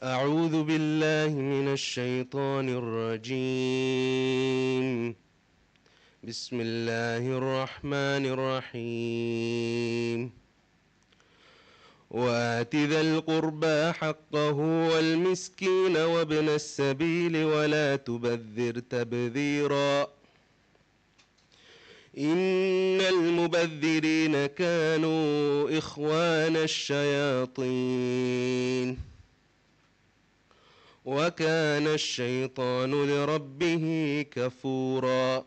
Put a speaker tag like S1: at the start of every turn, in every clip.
S1: أعوذ بالله من الشيطان الرجيم. بسم الله الرحمن الرحيم. وآت ذا القربى حقه والمسكين وابن السبيل ولا تبذر تبذيرا إن المبذرين كانوا إخوان الشياطين وكان الشيطان لربه كفورا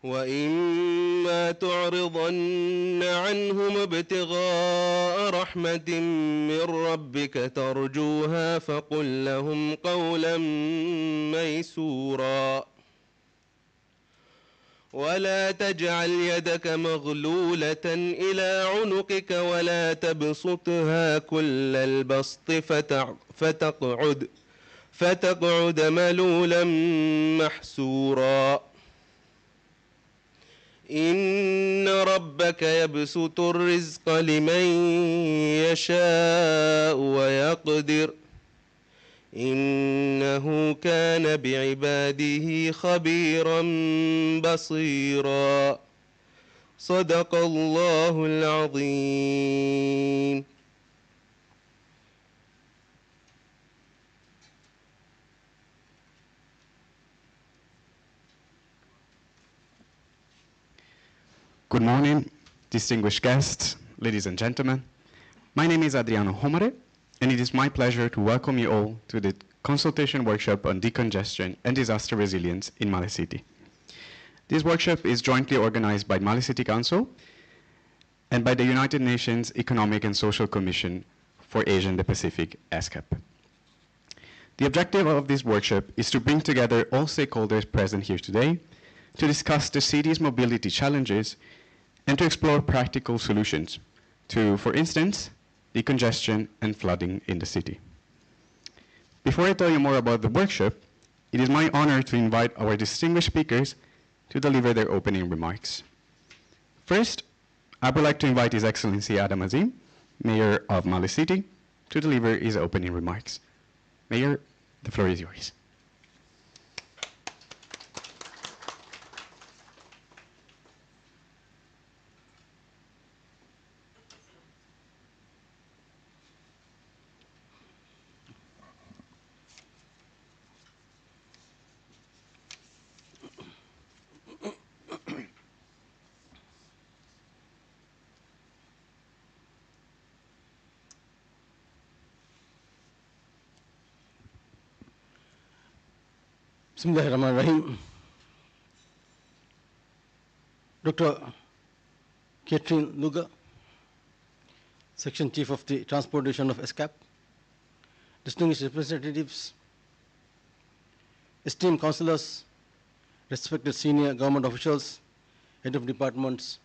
S1: وإما تعرضن عنهم ابتغاء رحمة من ربك ترجوها فقل لهم قولا ميسورا ولا تجعل يدك مغلولة إلى عنقك ولا تبسطها كل البسط فتقعد ملولا محسورا إن ربك يبسط الرزق لمن يشاء ويقدر إنه كان بعباده خبيرا بصيرا صدق الله العظيم.
S2: Good morning, distinguished guests, ladies and gentlemen. My name is Adriano Homare, and it is my pleasure to welcome you all to the consultation workshop on decongestion and disaster resilience in Male'City. This workshop is jointly organized by Male'City Council and by the United Nations Economic and Social Commission for Asia and the Pacific, ESCAP. The objective of this workshop is to bring together all stakeholders present here today to discuss the city's mobility challenges and to explore practical solutions to, for instance, decongestion and flooding in the city. Before I tell you more about the workshop, it is my honor to invite our distinguished speakers to deliver their opening remarks. First, I would like to invite His Excellency Adam Azim, Mayor of Male'City, to deliver his opening remarks. Mayor, the floor is yours.
S3: Bismillahirrahmanirrahim. Dr. Catherine Luga, Section Chief of the Transportation of ESCAP, distinguished representatives, esteemed councillors, respected senior government officials, head of departments,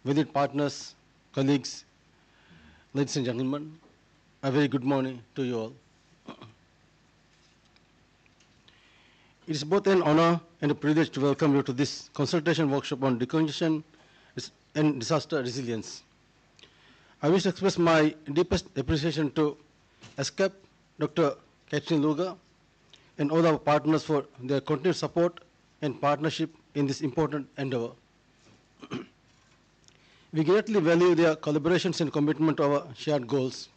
S3: valued partners, colleagues, ladies and gentlemen, a very good morning to you all. It is both an honor and a privilege to welcome you to this consultation workshop on decongestion and disaster resilience. I wish to express my deepest appreciation to ESCAP, Dr. Catherine Luga, and all our partners for their continued support and partnership in this important endeavor. We greatly value their collaborations and commitment to our shared goals.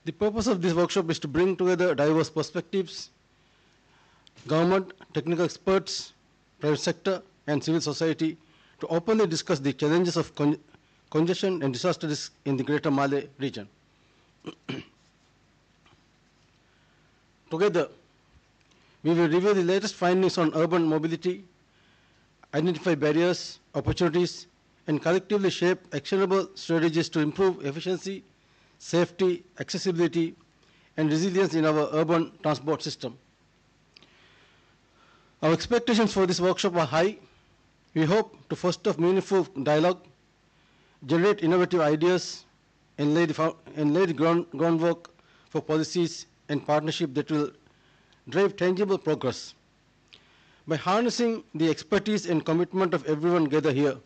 S3: The purpose of this workshop is to bring together diverse perspectives, government, technical experts, private sector, and civil society to openly discuss the challenges of congestion and disaster risk in the Greater Malé region. Together, we will review the latest findings on urban mobility, identify barriers, opportunities, and collectively shape actionable strategies to improve efficiency, safety, accessibility, and resilience in our urban transport system. Our expectations for this workshop are high. We hope to foster meaningful dialogue, generate innovative ideas, and lay the groundwork for policies and partnership that will drive tangible progress. By harnessing the expertise and commitment of everyone gathered here,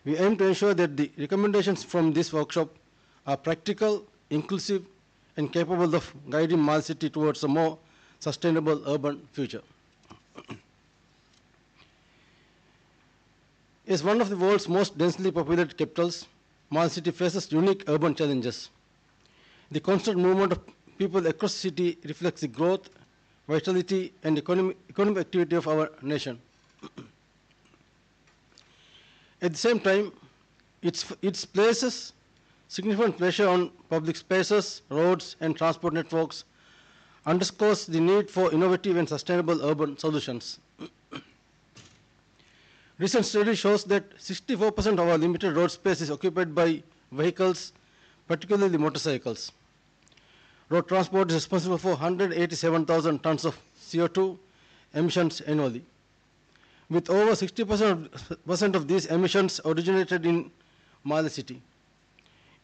S3: We aim to ensure that the recommendations from this workshop are practical, inclusive, and capable of guiding MaleCity towards a more sustainable urban future. As one of the world's most densely populated capitals, MaleCity faces unique urban challenges. The constant movement of people across the city reflects the growth, vitality, and economic activity of our nation. At the same time, it places significant pressure on public spaces, roads, and transport networks, underscores the need for innovative and sustainable urban solutions. Recent study shows that 64% of our limited road space is occupied by vehicles, particularly motorcycles. Road transport is responsible for 187,000 tons of CO2 emissions annually, with over 60% of these emissions originated in MaleCity.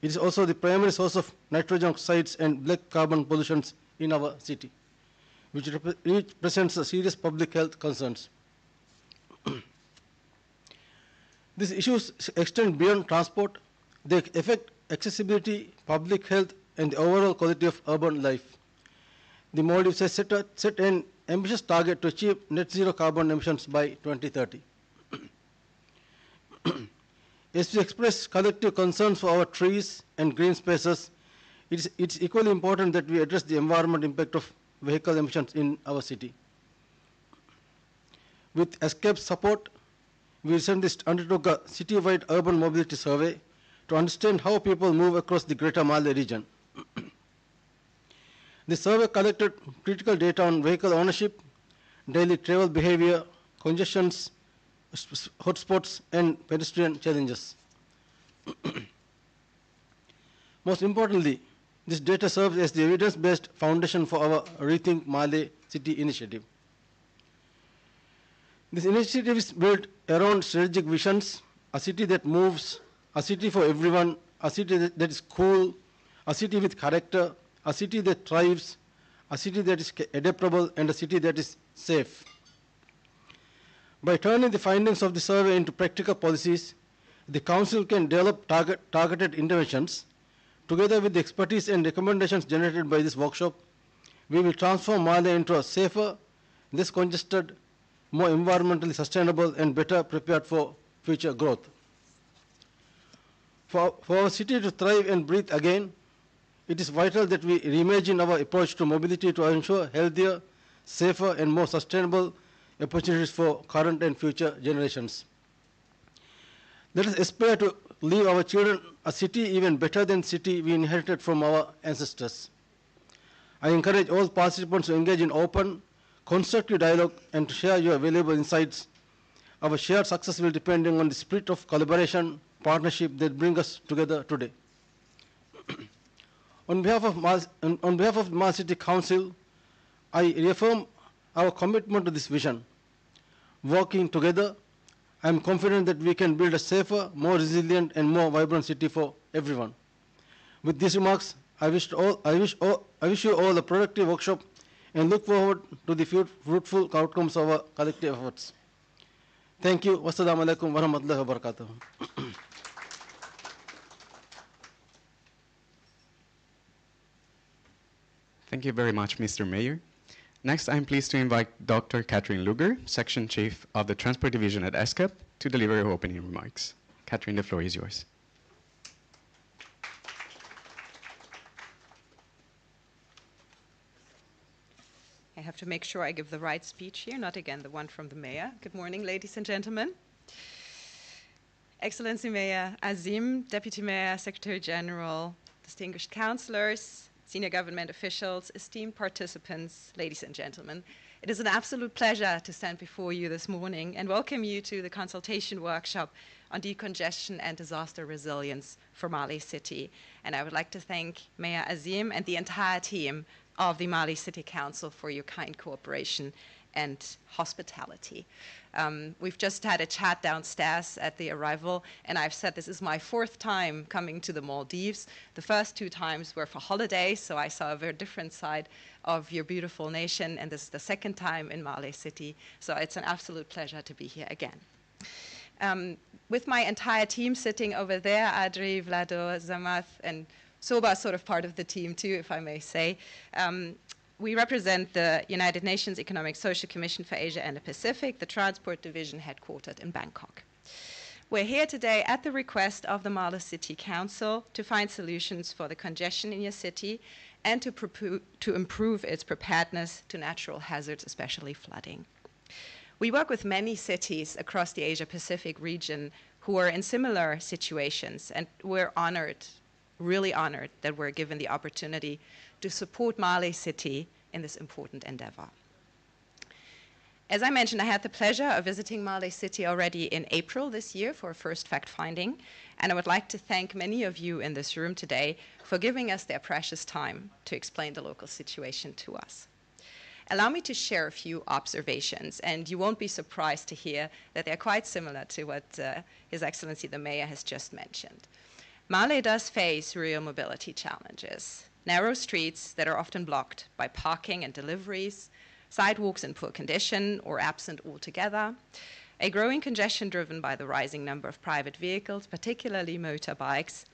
S3: It is also the primary source of nitrogen oxides and black carbon pollutions in our city, which presents a serious public health concerns. These issues extend beyond transport. They affect accessibility, public health, and the overall quality of urban life. The Maldives has set an ambitious target to achieve net zero carbon emissions by 2030. As we express collective concerns for our trees and green spaces, it's equally important that we address the environmental impact of vehicle emissions in our city. With ESCAP's support, we recently undertook a city-wide urban mobility survey to understand how people move across the Greater Malé region. The survey collected critical data on vehicle ownership, daily travel behavior, congestions, hotspots, and pedestrian challenges. Most importantly, this data serves as the evidence-based foundation for our Rethink MaleCity initiative. This initiative is built around strategic visions: a city that moves, a city for everyone, a city that is cool, a city with character, a city that thrives, a city that is adaptable, and a city that is safe. By turning the findings of the survey into practical policies, the Council can develop targeted interventions. Together with the expertise and recommendations generated by this workshop, we will transform Malé into a safer, less congested, more environmentally sustainable, and better prepared for future growth. For our city to thrive and breathe again, it is vital that we reimagine our approach to mobility to ensure healthier, safer, and more sustainable opportunities for current and future generations. Let us aspire to leave our children a city even better than the city we inherited from our ancestors. I encourage all participants to engage in open, constructive dialogue and to share your valuable insights. Our shared success will depend on the spirit of collaboration, partnership that bring us together today. On behalf of MaleCity Council, I reaffirm our commitment to this vision. Working together, I am confident that we can build a safer, more resilient, and more vibrant city for everyone. With these remarks, I wish you all a productive workshop and look forward to the fruitful outcomes of our collective efforts. Thank you. Wassalamu alaikum wa rahmatullahi wa barakatuh.
S2: Thank you very much, Mr. Mayor. Next, I'm pleased to invite Dr. Catherine Luger, Section Chief of the Transport Division at ESCAP, to deliver her opening remarks. Catherine, the floor is yours.
S4: I have to make sure I give the right speech here, not again the one from the Mayor. Good morning, ladies and gentlemen. Excellency Mayor Azim, Deputy Mayor, Secretary General, distinguished councillors, senior government officials, esteemed participants, ladies and gentlemen. It is an absolute pleasure to stand before you this morning and welcome you to the consultation workshop on decongestion and disaster resilience for MaleCity. And I would like to thank Mayor Azim and the entire team of the MaleCity Council for your kind cooperation and hospitality. We've just had a chat downstairs at the arrival, and I've said this is my 4th time coming to the Maldives. The first 2 times were for holidays, so I saw a very different side of your beautiful nation, and this is the 2nd time in MaleCity, so it's an absolute pleasure to be here again. With my entire team sitting over there, Adri, Vlado, Zamath, and Soba, sort of part of the team too, if I may say. We represent the United Nations Economic Social Commission for Asia and the Pacific, the Transport Division headquartered in Bangkok. We're here today at the request of the Male'City Council to find solutions for the congestion in your city and to improve its preparedness to natural hazards, especially flooding. We work with many cities across the Asia-Pacific region who are in similar situations, and we're honored, really honored, that we're given the opportunity to support Male'City in this important endeavor. As I mentioned, I had the pleasure of visiting Male'City already in April this year for a first fact-finding, and I would like to thank many of you in this room today for giving us their precious time to explain the local situation to us. Allow me to share a few observations, and you won't be surprised to hear that they're quite similar to what His Excellency the Mayor has just mentioned. Male does face real mobility challenges. Narrow streets that are often blocked by parking and deliveries, sidewalks in poor condition or absent altogether, a growing congestion driven by the rising number of private vehicles, particularly motorbikes.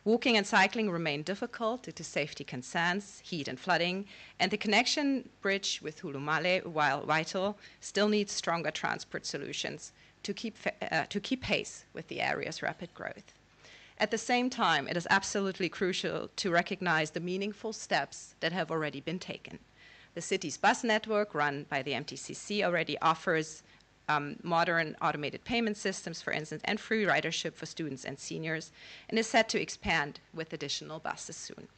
S4: Walking and cycling remain difficult due to safety concerns, heat and flooding, and the connection bridge with ChaaluMale, while vital, still needs stronger transport solutions to keep pace with the area's rapid growth. At the same time, it is absolutely crucial to recognize the meaningful steps that have already been taken. The city's bus network, run by the MTCC, already offers modern automated payment systems, for instance, and free ridership for students and seniors, and is set to expand with additional buses soon.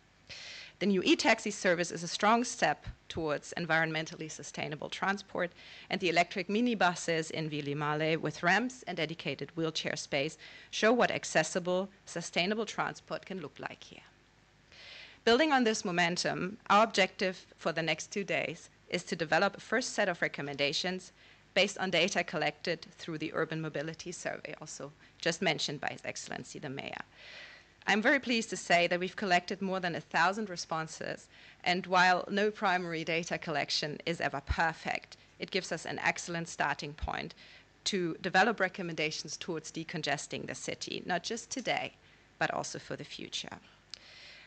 S4: The new e-taxi service is a strong step towards environmentally sustainable transport, and the electric minibuses in Vili Male with ramps and dedicated wheelchair space show what accessible, sustainable transport can look like here. Building on this momentum, our objective for the next 2 days is to develop a first set of recommendations based on data collected through the Urban Mobility Survey, also just mentioned by His Excellency the Mayor. I'm very pleased to say that we've collected more than 1,000 responses, and while no primary data collection is ever perfect, it gives us an excellent starting point to develop recommendations towards decongesting the city, not just today, but also for the future.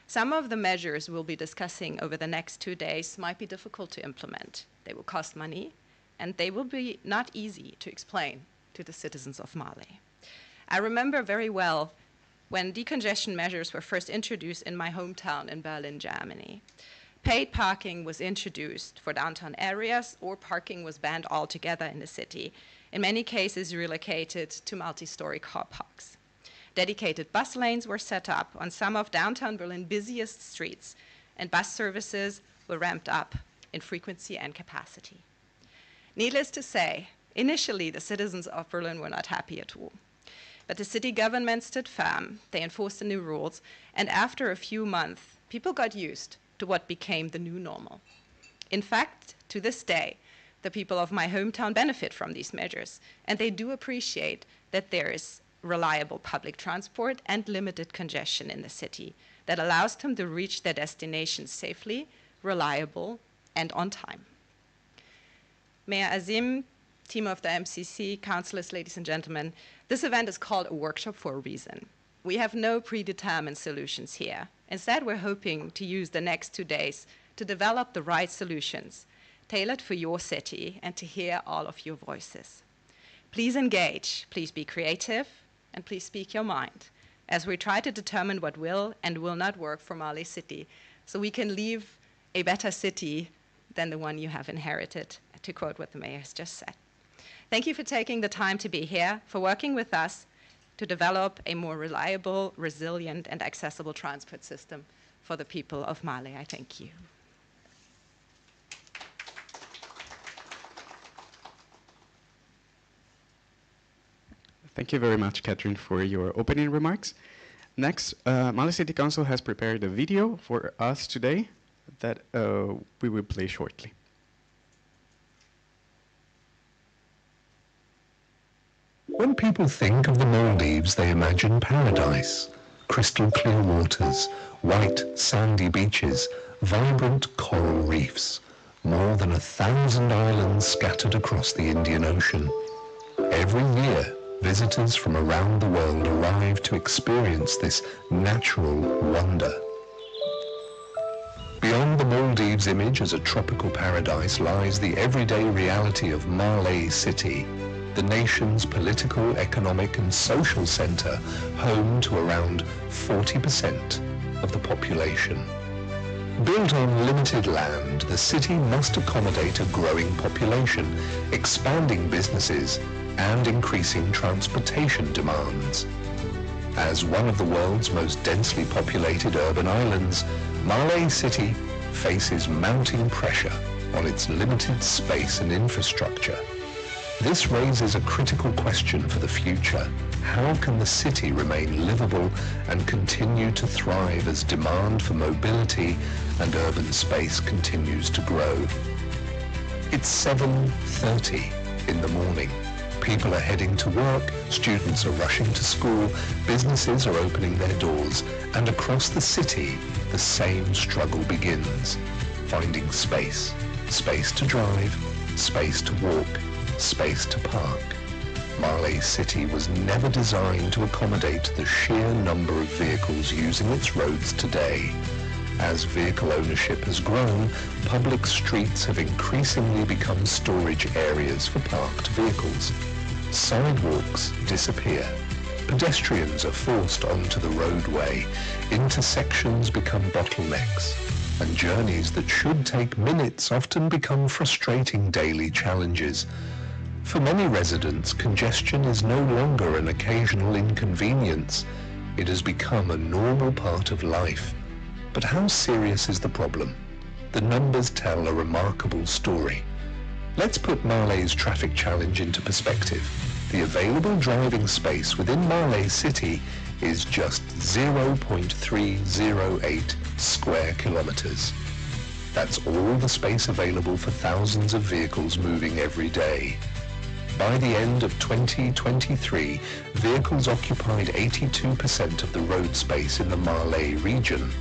S4: Some of the measures we'll be discussing over the next 2 days might be difficult to implement. They will cost money, and they will be not easy to explain to the citizens of Male. I remember very well when decongestion measures were first introduced in my hometown in Berlin, Germany. Paid parking was introduced for downtown areas, or parking was banned altogether in the city, in many cases relocated to multi-story car parks. Dedicated bus lanes were set up on some of downtown Berlin's busiest streets, and bus services were ramped up in frequency and capacity. Needless to say, initially the citizens of Berlin were not happy at all. But the city government stood firm, they enforced the new rules, and after a few months, people got used to what became the new normal. In fact, to this day, the people of my hometown benefit from these measures, and they do appreciate that there is reliable public transport and limited congestion in the city that allows them to reach their destinations safely, reliable, and on time. Mayor Azim, team of the MCC, councillors, ladies and gentlemen, this event is called a workshop for a reason. We have no predetermined solutions here. Instead, we're hoping to use the next 2 days to develop the right solutions, tailored for your city, and to hear all of your voices. Please engage, please be creative, and please speak your mind, as we try to determine what will and will not work for Male'City, so we can leave a better city than the one you have inherited, to quote what the mayor has just said. Thank you for taking the time to be here, for working with us to develop a more reliable, resilient, and accessible transport system for the people of Male. I thank you.
S2: Thank you very much, Catherine, for your opening remarks. Next, Male'City Council has prepared a video for us today that we will play shortly.
S5: When people think of the Maldives, they imagine paradise. Crystal clear waters, white sandy beaches, vibrant coral reefs. More than 1,000 islands scattered across the Indian Ocean. Every year, Visitors from around the world arrive to experience this natural wonder. Beyond the Maldives' image as a tropical paradise lies the everyday reality of Male'City, the nation's political, economic and social center, home to around 40% of the population. Built on limited land, the city must accommodate a growing population, expanding businesses and increasing transportation demands. As one of the world's most densely populated urban islands, Male'City faces mounting pressure on its limited space and infrastructure. This raises a critical question for the future. How can the city remain livable and continue to thrive as demand for mobility and urban space continues to grow? It's 7:30 in the morning. People are heading to work, students are rushing to school, businesses are opening their doors, and across the city, the same struggle begins. Finding space. Space to drive, space to walk, space to park. Male'City was never designed to accommodate the sheer number of vehicles using its roads today. As vehicle ownership has grown, public streets have increasingly become storage areas for parked vehicles. Sidewalks disappear. Pedestrians are forced onto the roadway. Intersections become bottlenecks. And journeys that should take minutes often become frustrating daily challenges. For many residents, congestion is no longer an occasional inconvenience. It has become a normal part of life. But how serious is the problem? The numbers tell a remarkable story. Let's put Male's traffic challenge into perspective. The available driving space within Male'City is just 0.308 square kilometers. That's all the space available for thousands of vehicles moving every day. By the end of 2023, vehicles occupied 82% of the road space in the Male region.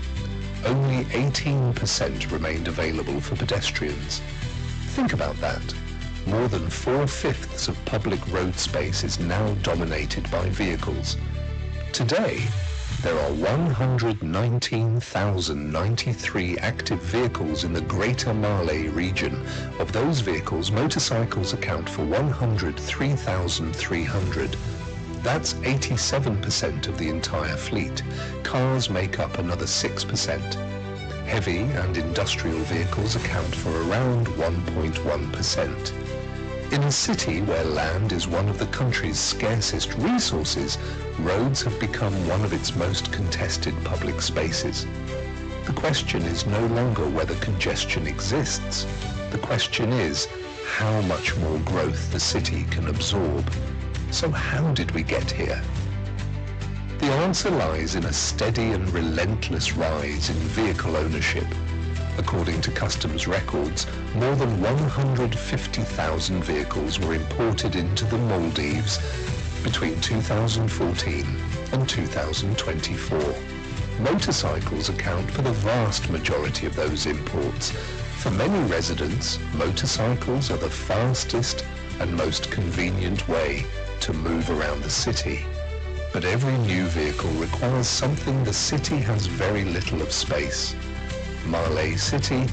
S5: Only 18% remained available for pedestrians. Think about that. More than 4/5 of public road space is now dominated by vehicles. Today, there are 119,093 active vehicles in the greater Male region. Of those vehicles, motorcycles account for 103,300. That's 87% of the entire fleet. Cars make up another 6%. Heavy and industrial vehicles account for around 1.1%. In a city where land is one of the country's scarcest resources, roads have become one of its most contested public spaces. The question is no longer whether congestion exists. The question is how much more growth the city can absorb. So how did we get here? The answer lies in a steady and relentless rise in vehicle ownership. According to customs records, more than 150,000 vehicles were imported into the Maldives between 2014 and 2024. Motorcycles account for the vast majority of those imports. For many residents, motorcycles are the fastest and most convenient way to move around the city. But every new vehicle requires something the city has very little of space. Male'City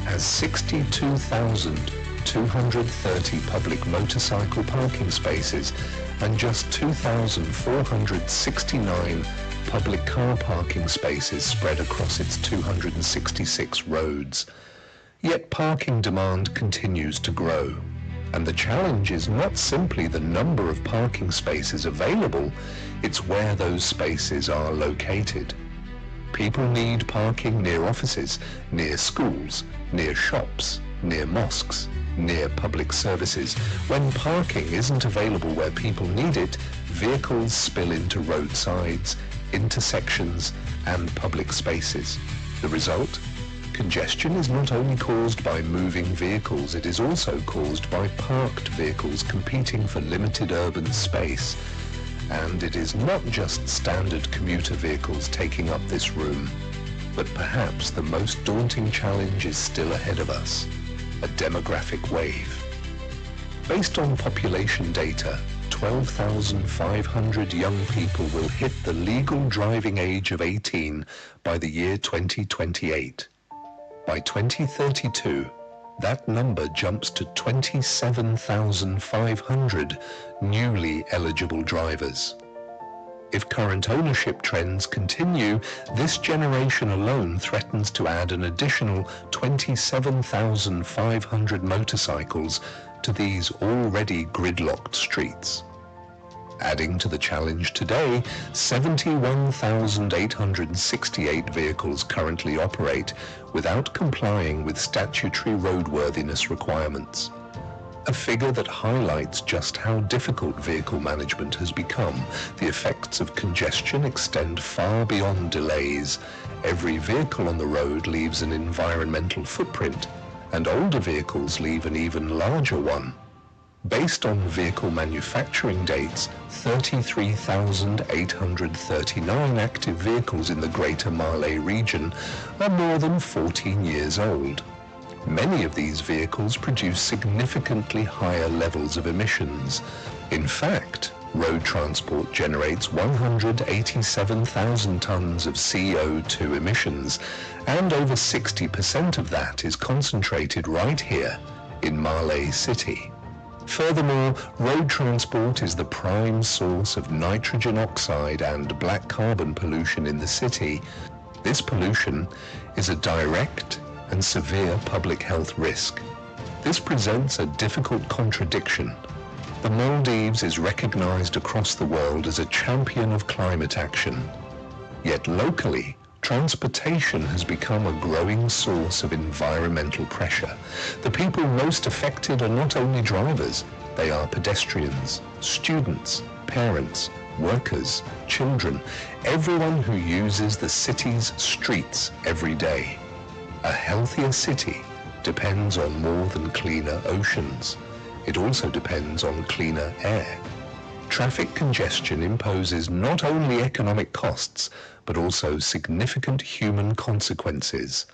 S5: has 62,230 public motorcycle parking spaces and just 2,469 public car parking spaces spread across its 266 roads. Yet parking demand continues to grow. And the challenge is not simply the number of parking spaces available, it's where those spaces are located. People need parking near offices, near schools, near shops, near mosques, near public services. When parking isn't available where people need it, vehicles spill into roadsides, intersections, and public spaces. The result? Congestion is not only caused by moving vehicles, it is also caused by parked vehicles competing for limited urban space. And it is not just standard commuter vehicles taking up this room, but perhaps the most daunting challenge is still ahead of us, a demographic wave. Based on population data, 12,500 young people will hit the legal driving age of 18 by the year 2028. By 2032, that number jumps to 27,500 newly eligible drivers. If current ownership trends continue, this generation alone threatens to add an additional 27,500 motorcycles to these already gridlocked streets. Adding to the challenge today, 71,868 vehicles currently operate without complying with statutory roadworthiness requirements. A figure that highlights just how difficult vehicle management has become. The effects of congestion extend far beyond delays. Every vehicle on the road leaves an environmental footprint, and older vehicles leave an even larger one. Based on vehicle manufacturing dates, 33,839 active vehicles in the Greater Malé region are more than 14 years old. Many of these vehicles produce significantly higher levels of emissions. In fact, road transport generates 187,000 tons of CO2 emissions, and over 60% of that is concentrated right here in Malé City. Furthermore, road transport is the prime source of nitrogen oxide and black carbon pollution in the city. This pollution is a direct and severe public health risk. This presents a difficult contradiction. The Maldives is recognized across the world as a champion of climate action. Yet locally, transportation has become a growing source of environmental pressure. The people most affected are not only drivers, they are pedestrians, students, parents, workers, children, everyone who uses the city's streets every day. A healthier city depends on more than cleaner oceans. It also depends on cleaner air. Traffic congestion imposes not only economic costs, but also significant human consequences.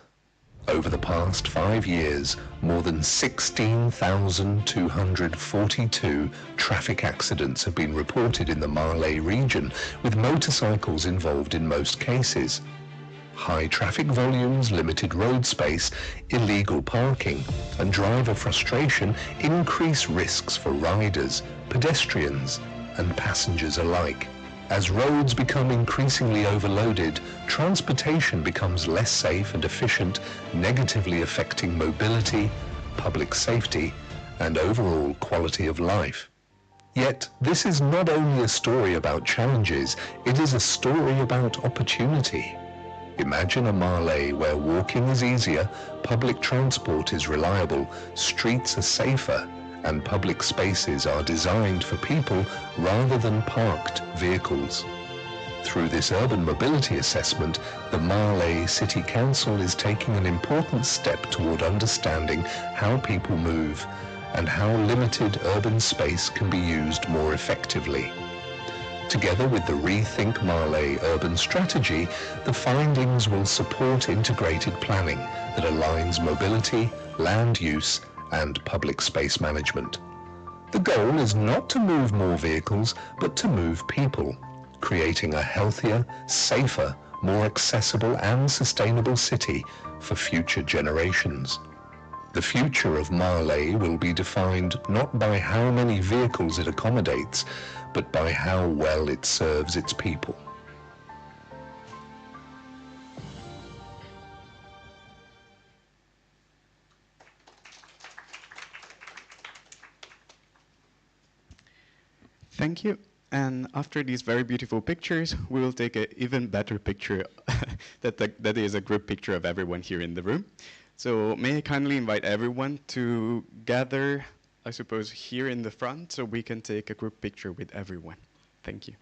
S5: Over the past 5 years, more than 16,242 traffic accidents have been reported in the Malé region, with motorcycles involved in most cases. High traffic volumes, limited road space, illegal parking, and driver frustration increase risks for riders, pedestrians, and passengers alike. As roads become increasingly overloaded, transportation becomes less safe and efficient, negatively affecting mobility, public safety, and overall quality of life. Yet, this is not only a story about challenges, it is a story about opportunity. Imagine a Malé where walking is easier, public transport is reliable, streets are safer, and public spaces are designed for people rather than parked vehicles. Through this urban mobility assessment, the Malé City Council is taking an important step toward understanding how people move and how limited urban space can be used more effectively. Together with the Rethink Malé urban strategy, the findings will support integrated planning that aligns mobility, land use, and public space management. The goal is not to move more vehicles, but to move people, creating a healthier, safer, more accessible and sustainable city for future generations. The future of Malé will be defined not by how many vehicles it accommodates, but by how well it serves its people.
S2: Thank you. And after these very beautiful pictures, we will take an even better picture that is a group picture of everyone here in the room. So may I kindly invite everyone to gather, I suppose, here in the front so we can take a group picture with everyone. Thank you.